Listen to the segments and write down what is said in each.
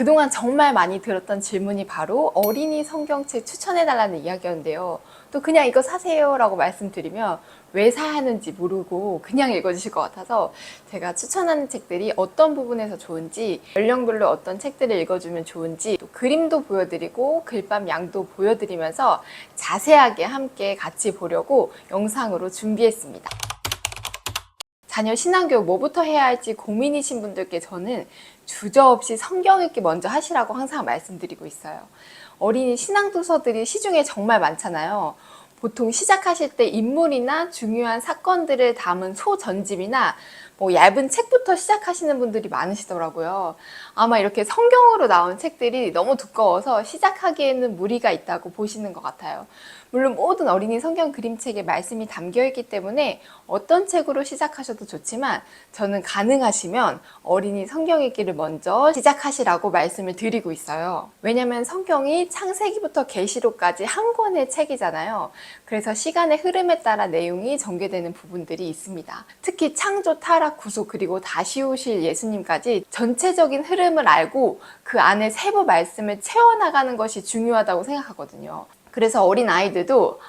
그동안 정말 많이 들었던 질문이 바로 어린이 성경책 추천해달라는 이야기였는데요. 또 그냥 이거 사세요 라고 말씀드리면 왜 사야 하는지 모르고 그냥 읽어주실 것 같아서 제가 추천하는 책들이 어떤 부분에서 좋은지, 연령별로 어떤 책들을 읽어주면 좋은지, 또 그림도 보여드리고 글밤 양도 보여드리면서 자세하게 함께 같이 보려고 영상으로 준비했습니다. 자녀 신앙교육 뭐부터 해야 할지 고민이신 분들께 저는 주저없이 성경 읽기 먼저 하시라고 항상 말씀드리고 있어요. 어린이 신앙도서들이 시중에 정말 많잖아요. 보통 시작하실 때 인물이나 중요한 사건들을 담은 소전집이나 얇은 책부터 시작하시는 분들이 많으시더라고요. 아마 이렇게 성경으로 나온 책들이 너무 두꺼워서 시작하기에는 무리가 있다고 보시는 것 같아요. 물론 모든 어린이 성경 그림책에 말씀이 담겨있기 때문에 어떤 책으로 시작하셔도 좋지만 저는 가능하시면 어린이 성경 읽기를 먼저 시작하시라고 말씀을 드리고 있어요. 왜냐면 성경이 창세기부터 계시록까지 한 권의 책이잖아요. 그래서 시간의 흐름에 따라 내용이 전개되는 부분들이 있습니다. 특히 창조, 타락, 구속, 그리고 다시 오실 예수님까지 전체적인 흐름을 알고 그 안에 세부 말씀을 채워나가는 것이 중요하다고 생각하거든요. 그래서 어린 아이들도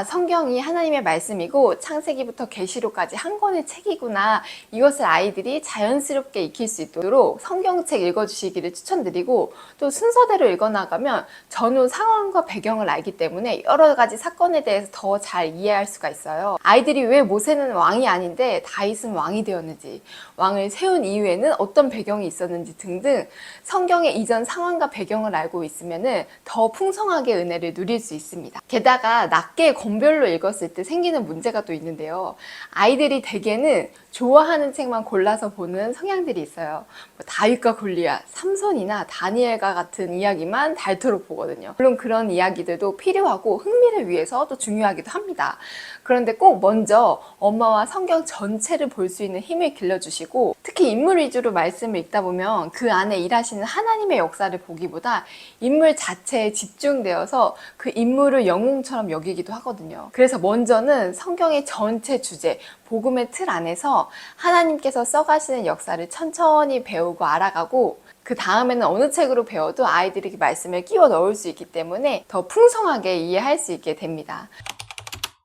성경이 하나님의 말씀이고 창세기부터 계시록까지 한 권의 책이구나, 이것을 아이들이 자연스럽게 익힐 수 있도록 성경책 읽어주시기를 추천드리고, 또 순서대로 읽어나가면 전후 상황과 배경을 알기 때문에 여러 가지 사건에 대해서 더 잘 이해할 수가 있어요. 아이들이 왜 모세는 왕이 아닌데 다윗은 왕이 되었는지, 왕을 세운 이후에는 어떤 배경이 있었는지 등등 성경의 이전 상황과 배경을 알고 있으면 더 풍성하게 은혜를 누릴 수 있습니다. 게다가 낮게 권별로 읽었을 때 생기는 문제가 또 있는데요. 아이들이 대개는 좋아하는 책만 골라서 보는 성향들이 있어요. 다윗과 골리앗, 삼손이나 다니엘과 같은 이야기만 닳도록 보거든요. 물론 그런 이야기들도 필요하고 흥미를 위해서 또 중요하기도 합니다. 그런데 꼭 먼저 엄마와 성경 전체를 볼 수 있는 힘을 길러주시고, 특히 인물 위주로 말씀을 읽다 보면 그 안에 일하시는 하나님의 역사를 보기보다 인물 자체에 집중되어서 그 인물을 영웅처럼 여기기도 하거든요. 그래서 먼저는 성경의 전체 주제, 복음의 틀 안에서 하나님께서 써가시는 역사를 천천히 배우고 알아가고, 그 다음에는 어느 책으로 배워도 아이들에게 말씀을 끼워 넣을 수 있기 때문에 더 풍성하게 이해할 수 있게 됩니다.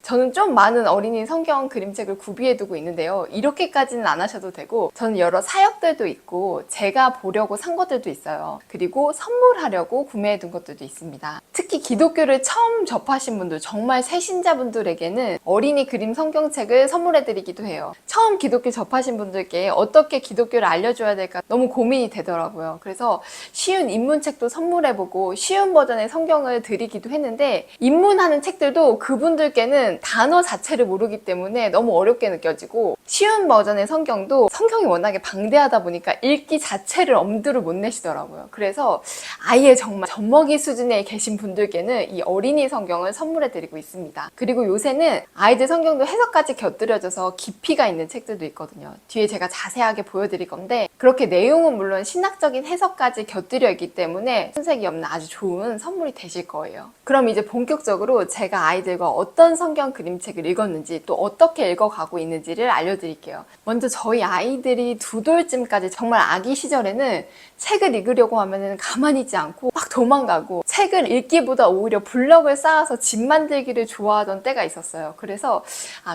저는 좀 많은 어린이 성경 그림책을 구비해두고 있는데요. 이렇게까지는 안 하셔도 되고, 저는 여러 사역들도 있고 제가 보려고 산 것들도 있어요. 그리고 선물하려고 구매해둔 것들도 있습니다. 특히 기독교를 처음 접하신 분들, 정말 새신자분들에게는 어린이 그림 성경책을 선물해드리기도 해요. 처음 기독교 접하신 분들께 어떻게 기독교를 알려줘야 될까 너무 고민이 되더라고요. 그래서 쉬운 입문책도 선물해보고 쉬운 버전의 성경을 드리기도 했는데, 입문하는 책들도 그분들께는 단어 자체를 모르기 때문에 너무 어렵게 느껴지고, 쉬운 버전의 성경도 성경이 워낙에 방대하다 보니까 읽기 자체를 엄두를 못 내시더라고요. 그래서 아예 정말 젖먹이 수준에 계신 분들께는 이 어린이 성경을 선물해 드리고 있습니다. 그리고 요새는 아이들 성경도 해석까지 곁들여져서 깊이가 있는 책들도 있거든요. 뒤에 제가 자세하게 보여드릴 건데, 그렇게 내용은 물론 신학적인 해석까지 곁들여 있기 때문에 손색이 없는 아주 좋은 선물이 되실 거예요. 그럼 이제 본격적으로 제가 아이들과 어떤 성경 그림책을 읽었는지, 또 어떻게 읽어가고 있는지를 알려드릴게요. 먼저 저희 아이들이 2돌쯤까지 정말 아기 시절에는 책을 읽으려고 하면 가만히 있지 않고 막 도망가고, 책을 읽기보다 오히려 블럭을 쌓아서 집 만들기를 좋아하던 때가 있었어요. 그래서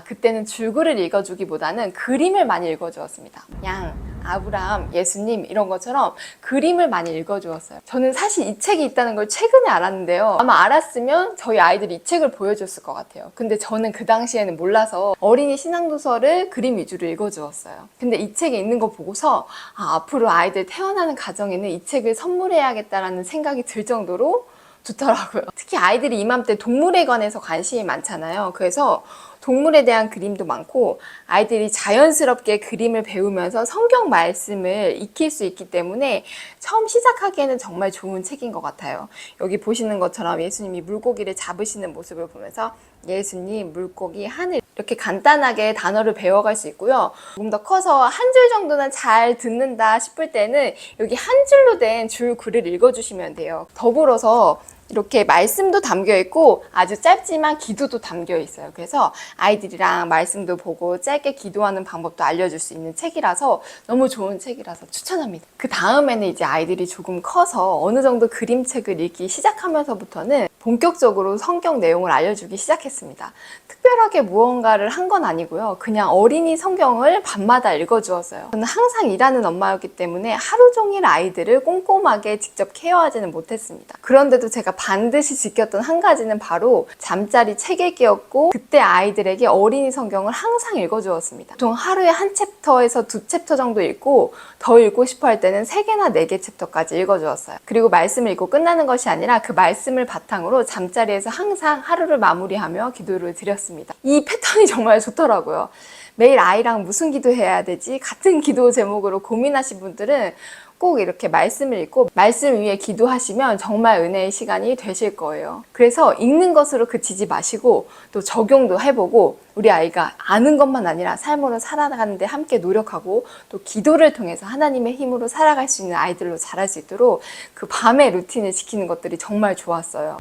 그때는 줄글을 읽어주기보다는 그림을 많이 읽어주었습니다. 양, 아브라함, 예수님 이런 것처럼 그림을 많이 읽어주었어요. 저는 사실 이 책이 있다는 걸 최근에 알았는데요. 아마 알았으면 저희 아이들이 이 책을 보여줬을 것 같아요. 근데 저는 그 당시에는 몰라서 어린이 신앙도서를 그림 위주로 읽어주었어요. 근데 이 책에 있는 거 보고서 앞으로 아이들 태어나는 가정에는 이 책을 선물해야겠다라는 생각이 들 정도로 좋더라고요. 특히 아이들이 이맘때 동물에 관해서 관심이 많잖아요. 그래서 동물에 대한 그림도 많고, 아이들이 자연스럽게 그림을 배우면서 성경 말씀을 익힐 수 있기 때문에 처음 시작하기에는 정말 좋은 책인 것 같아요. 여기 보시는 것처럼 예수님이 물고기를 잡으시는 모습을 보면서 예수님, 물고기, 하늘, 이렇게 간단하게 단어를 배워갈 수 있고요. 조금 더 커서 한 줄 정도는 잘 듣는다 싶을 때는 여기 한 줄로 된 줄글을 읽어주시면 돼요. 더불어서 이렇게 말씀도 담겨 있고 아주 짧지만 기도도 담겨 있어요. 그래서 아이들이랑 말씀도 보고 짧게 기도하는 방법도 알려줄 수 있는 책이라서 너무 좋은 책이라서 추천합니다. 그 다음에는 이제 아이들이 조금 커서 어느 정도 그림책을 읽기 시작하면서부터는 본격적으로 성경 내용을 알려주기 시작했습니다. 특별하게 무언가를 한 건 아니고요. 그냥 어린이 성경을 밤마다 읽어주었어요. 저는 항상 일하는 엄마였기 때문에 하루 종일 아이들을 꼼꼼하게 직접 케어하지는 못했습니다. 그런데도 제가 반드시 지켰던 한 가지는 바로 잠자리 책 읽기였고, 그때 아이들에게 어린이 성경을 항상 읽어주었습니다. 보통 하루에 한 챕터에서 두 챕터 정도 읽고 더 읽고 싶어 할 때는 3개나 4개 챕터까지 읽어주었어요. 그리고 말씀을 읽고 끝나는 것이 아니라 그 말씀을 바탕으로 잠자리에서 항상 하루를 마무리하며 기도를 드렸습니다. 이 패턴이 정말 좋더라고요. 매일 아이랑 무슨 기도해야 되지? 같은 기도 제목으로 고민하신 분들은 꼭 이렇게 말씀을 읽고 말씀 위에 기도하시면 정말 은혜의 시간이 되실 거예요. 그래서 읽는 것으로 그치지 마시고 또 적용도 해보고 우리 아이가 아는 것만 아니라 삶으로 살아가는데 함께 노력하고 또 기도를 통해서 하나님의 힘으로 살아갈 수 있는 아이들로 자랄 수 있도록 그 밤의 루틴을 지키는 것들이 정말 좋았어요.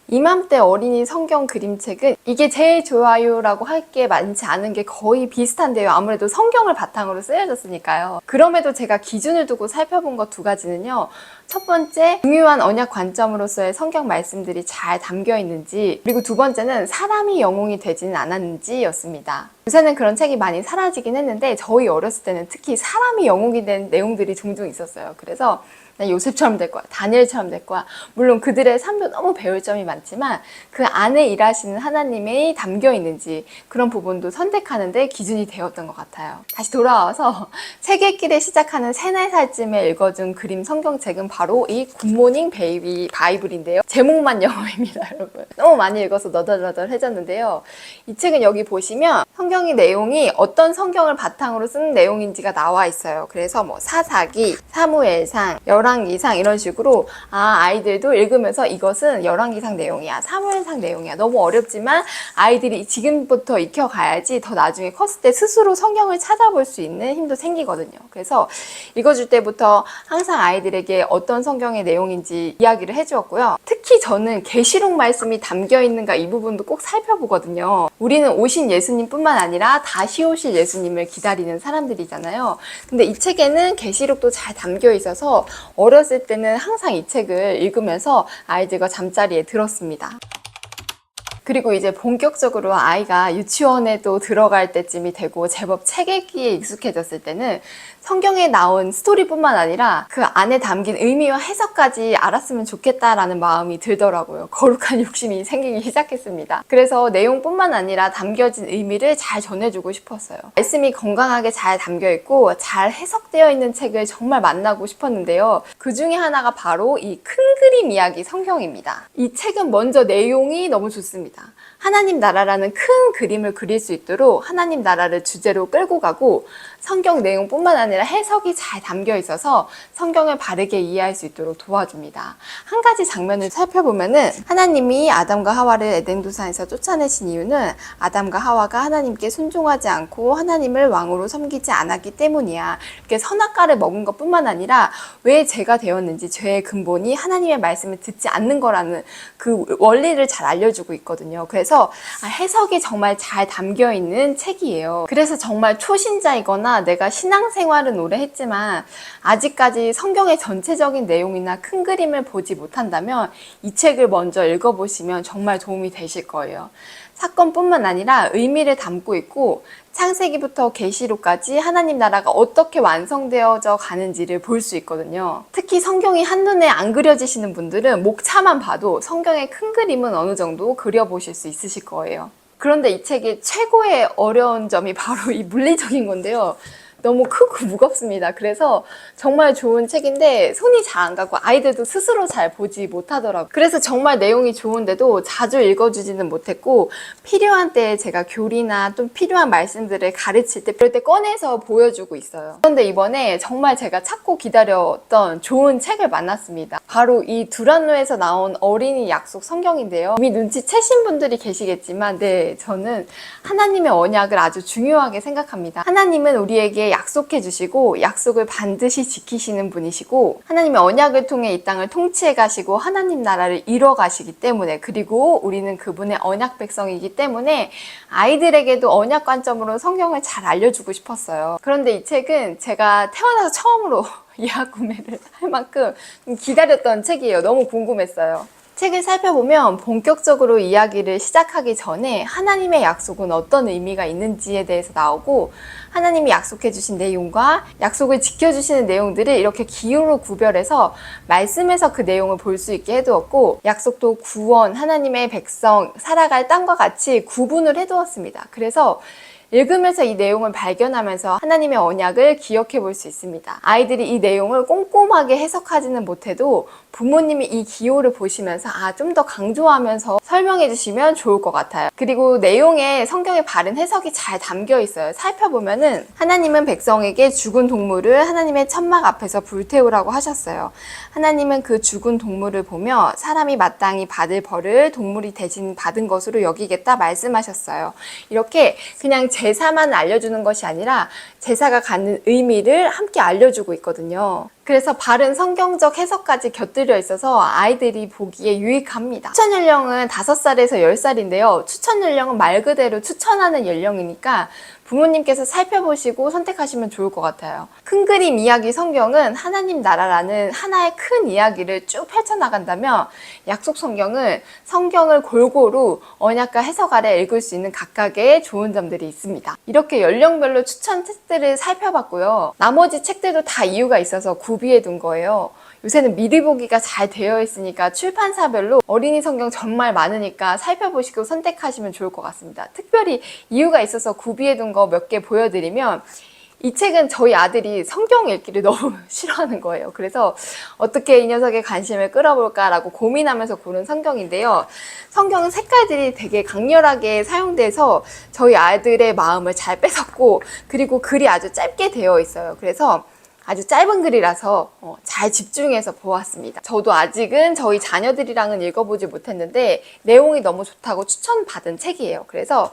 이맘때 어린이 성경 그림책은 이게 제일 좋아요라고 할 게 많지 않은 게 거의 비슷한데요. 아무래도 성경을 바탕으로 쓰여졌으니까요. 그럼에도 제가 기준을 두고 살펴본 것 2가지는요. 첫 번째, 중요한 언약 관점으로서의 성경 말씀들이 잘 담겨 있는지, 그리고 2번째는 사람이 영웅이 되지는 않았는지 였습니다. 요새는 그런 책이 많이 사라지긴 했는데 저희 어렸을 때는 특히 사람이 영웅이 된 내용들이 종종 있었어요. 그래서 난 요셉처럼 될 거야, 다니엘처럼 될 거야. 물론 그들의 삶도 너무 배울 점이 많지만 그 안에 일하시는 하나님이 담겨 있는지 그런 부분도 선택하는데 기준이 되었던 것 같아요. 다시 돌아와서 책 읽기를 시작하는 3, 4살쯤에 읽어준 그림 성경책은 바로 이 굿모닝 베이비 바이블인데요. 제목만 영어입니다, 여러분. 너무 많이 읽어서 너덜너덜해졌는데요. 이 책은 여기 보시면 성경의 내용이 어떤 성경을 바탕으로 쓴 내용인지가 나와 있어요. 그래서 뭐 사사기, 사무엘상, 열왕기상 이런 식으로 아이들도 읽으면서 이것은 열왕기상 내용이야, 사무엘상 내용이야. 너무 어렵지만 아이들이 지금부터 익혀가야지 더 나중에 컸을 때 스스로 성경을 찾아볼 수 있는 힘도 생기거든요. 그래서 읽어줄 때부터 항상 아이들에게 어떤 성경의 내용인지 이야기를 해주었고요. 특히 저는 계시록 말씀이 담겨 있는가 이 부분도 꼭 살펴보거든요. 우리는 오신 예수님뿐만 아니라 다시 오실 예수님을 기다리는 사람들이잖아요. 근데 이 책에는 계시록도 잘 담겨 있어서 어렸을 때는 항상 이 책을 읽으면서 아이들과 잠자리에 들었습니다. 그리고 이제 본격적으로 아이가 유치원에도 들어갈 때쯤이 되고 제법 책 읽기에 익숙해졌을 때는 성경에 나온 스토리뿐만 아니라 그 안에 담긴 의미와 해석까지 알았으면 좋겠다라는 마음이 들더라고요. 거룩한 욕심이 생기기 시작했습니다. 그래서 내용뿐만 아니라 담겨진 의미를 잘 전해주고 싶었어요. 말씀이 건강하게 잘 담겨있고 잘 해석되어 있는 책을 정말 만나고 싶었는데요. 그 중에 하나가 바로 이 큰 그림 이야기 성경입니다. 이 책은 먼저 내용이 너무 좋습니다. 하나님 나라라는 큰 그림을 그릴 수 있도록 하나님 나라를 주제로 끌고 가고 성경 내용뿐만 아니라 해석이 잘 담겨 있어서 성경을 바르게 이해할 수 있도록 도와줍니다. 한 가지 장면을 살펴보면은 하나님이 아담과 하와를 에덴 동산에서 쫓아내신 이유는 아담과 하와가 하나님께 순종하지 않고 하나님을 왕으로 섬기지 않았기 때문이야. 이렇게 선악과를 먹은 것뿐만 아니라 왜 죄가 되었는지, 죄의 근본이 하나님의 말씀을 듣지 않는 거라는 그 원리를 잘 알려주고 있거든요. 그래서 해석이 정말 잘 담겨 있는 책이에요. 그래서 정말 초신자이거나 내가 신앙생활은 오래 했지만 아직까지 성경의 전체적인 내용이나 큰 그림을 보지 못한다면 이 책을 먼저 읽어보시면 정말 도움이 되실 거예요. 사건뿐만 아니라 의미를 담고 있고 창세기부터 계시록까지 하나님 나라가 어떻게 완성되어져 가는지를 볼 수 있거든요. 특히 성경이 한눈에 안 그려지시는 분들은 목차만 봐도 성경의 큰 그림은 어느 정도 그려보실 수 있으실 거예요. 그런데 이 책의 최고의 어려운 점이 바로 이 물리적인 건데요. 너무 크고 무겁습니다. 그래서 정말 좋은 책인데 손이 잘 안 가고 아이들도 스스로 잘 보지 못하더라고요. 그래서 정말 내용이 좋은데도 자주 읽어주지는 못했고 필요한 때에 제가 교리나 또 필요한 말씀들을 가르칠 때 그럴 때 꺼내서 보여주고 있어요. 그런데 이번에 정말 제가 찾고 기다렸던 좋은 책을 만났습니다. 바로 이 두란노에서 나온 어린이 약속 성경인데요. 이미 눈치채신 분들이 계시겠지만 저는 하나님의 언약을 아주 중요하게 생각합니다. 하나님은 우리에게 약속해 주시고 약속을 반드시 지키시는 분이시고 하나님의 언약을 통해 이 땅을 통치해 가시고 하나님 나라를 이뤄 가시기 때문에, 그리고 우리는 그분의 언약 백성이기 때문에 아이들에게도 언약 관점으로 성경을 잘 알려주고 싶었어요. 그런데 이 책은 제가 태어나서 처음으로 예약 구매를 할 만큼 기다렸던 책이에요. 너무 궁금했어요. 책을 살펴보면 본격적으로 이야기를 시작하기 전에 하나님의 약속은 어떤 의미가 있는지에 대해서 나오고, 하나님이 약속해 주신 내용과 약속을 지켜주시는 내용들을 이렇게 기호로 구별해서 말씀에서 그 내용을 볼 수 있게 해두었고, 약속도 구원, 하나님의 백성, 살아갈 땅과 같이 구분을 해두었습니다. 그래서 읽으면서 이 내용을 발견하면서 하나님의 언약을 기억해 볼 수 있습니다. 아이들이 이 내용을 꼼꼼하게 해석하지는 못해도 부모님이 이 기호를 보시면서 좀 더 강조하면서 설명해 주시면 좋을 것 같아요. 그리고 내용에 성경의 바른 해석이 잘 담겨 있어요. 살펴보면은 하나님은 백성에게 죽은 동물을 하나님의 천막 앞에서 불태우라고 하셨어요. 하나님은 그 죽은 동물을 보며 사람이 마땅히 받을 벌을 동물이 대신 받은 것으로 여기겠다 말씀하셨어요. 이렇게 그냥 제사만 알려주는 것이 아니라 제사가 갖는 의미를 함께 알려주고 있거든요. 그래서 바른 성경적 해석까지 곁들여 있어서 아이들이 보기에 유익합니다. 추천 연령은 5살에서 10살인데요. 추천 연령은 말 그대로 추천하는 연령이니까 부모님께서 살펴보시고 선택하시면 좋을 것 같아요. 큰 그림 이야기 성경은 하나님 나라라는 하나의 큰 이야기를 쭉 펼쳐나간다면, 약속 성경은 성경을 골고루 언약과 해석 아래 읽을 수 있는 각각의 좋은 점들이 있습니다. 이렇게 연령별로 추천 책들을 살펴봤고요. 나머지 책들도 다 이유가 있어서 구비해 둔 거예요. 요새는 미리 보기가 잘 되어 있으니까 출판사별로 어린이 성경 정말 많으니까 살펴보시고 선택하시면 좋을 것 같습니다. 특별히 이유가 있어서 구비해 둔 거 몇 개 보여드리면, 이 책은 저희 아들이 성경 읽기를 너무 싫어하는 거예요. 그래서 어떻게 이 녀석의 관심을 끌어볼까라고 고민하면서 고른 성경인데요. 성경은 색깔들이 되게 강렬하게 사용돼서 저희 아들의 마음을 잘 뺏었고, 그리고 글이 아주 짧게 되어 있어요. 그래서 아주 짧은 글이라서 잘 집중해서 보았습니다. 저도 아직은 저희 자녀들이랑은 읽어보지 못했는데 내용이 너무 좋다고 추천받은 책이에요. 그래서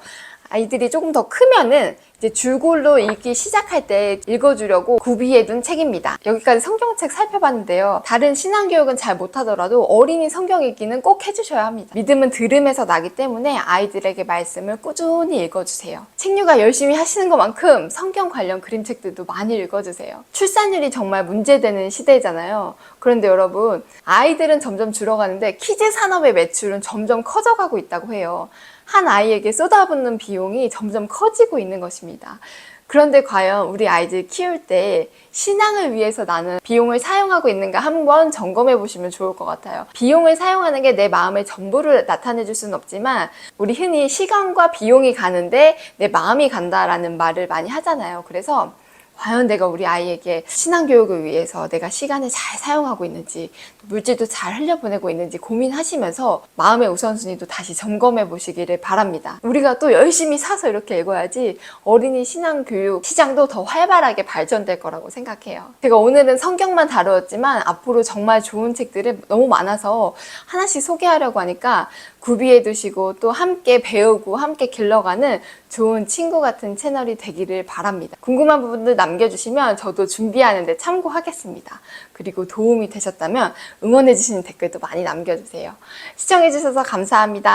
아이들이 조금 더 크면은 이제 줄글로 읽기 시작할 때 읽어주려고 구비해둔 책입니다. 여기까지 성경책 살펴봤는데요. 다른 신앙교육은 잘 못하더라도 어린이 성경 읽기는 꼭 해주셔야 합니다. 믿음은 들음에서 나기 때문에 아이들에게 말씀을 꾸준히 읽어주세요. 책육아 열심히 하시는 것만큼 성경 관련 그림책들도 많이 읽어주세요. 출산율이 정말 문제되는 시대잖아요. 그런데 여러분, 아이들은 점점 줄어가는데 키즈 산업의 매출은 점점 커져가고 있다고 해요. 한 아이에게 쏟아붓는 비용이 점점 커지고 있는 것입니다. 그런데 과연 우리 아이들 키울 때 신앙을 위해서 나는 비용을 사용하고 있는가 한번 점검해 보시면 좋을 것 같아요. 비용을 사용하는 게 내 마음의 전부를 나타내 줄 수는 없지만, 우리 흔히 시간과 비용이 가는데 내 마음이 간다라는 말을 많이 하잖아요. 그래서 과연 내가 우리 아이에게 신앙교육을 위해서 내가 시간을 잘 사용하고 있는지, 물질도 잘 흘려보내고 있는지 고민하시면서 마음의 우선순위도 다시 점검해 보시기를 바랍니다. 우리가 또 열심히 사서 이렇게 읽어야지 어린이 신앙교육 시장도 더 활발하게 발전될 거라고 생각해요. 제가 오늘은 성경만 다루었지만 앞으로 정말 좋은 책들이 너무 많아서 하나씩 소개하려고 하니까 구비해 두시고 또 함께 배우고 함께 길러가는 좋은 친구 같은 채널이 되기를 바랍니다. 궁금한 부분들 남겨주시면 저도 준비하는데 참고하겠습니다. 그리고 도움이 되셨다면 응원해주시는 댓글도 많이 남겨주세요. 시청해주셔서 감사합니다.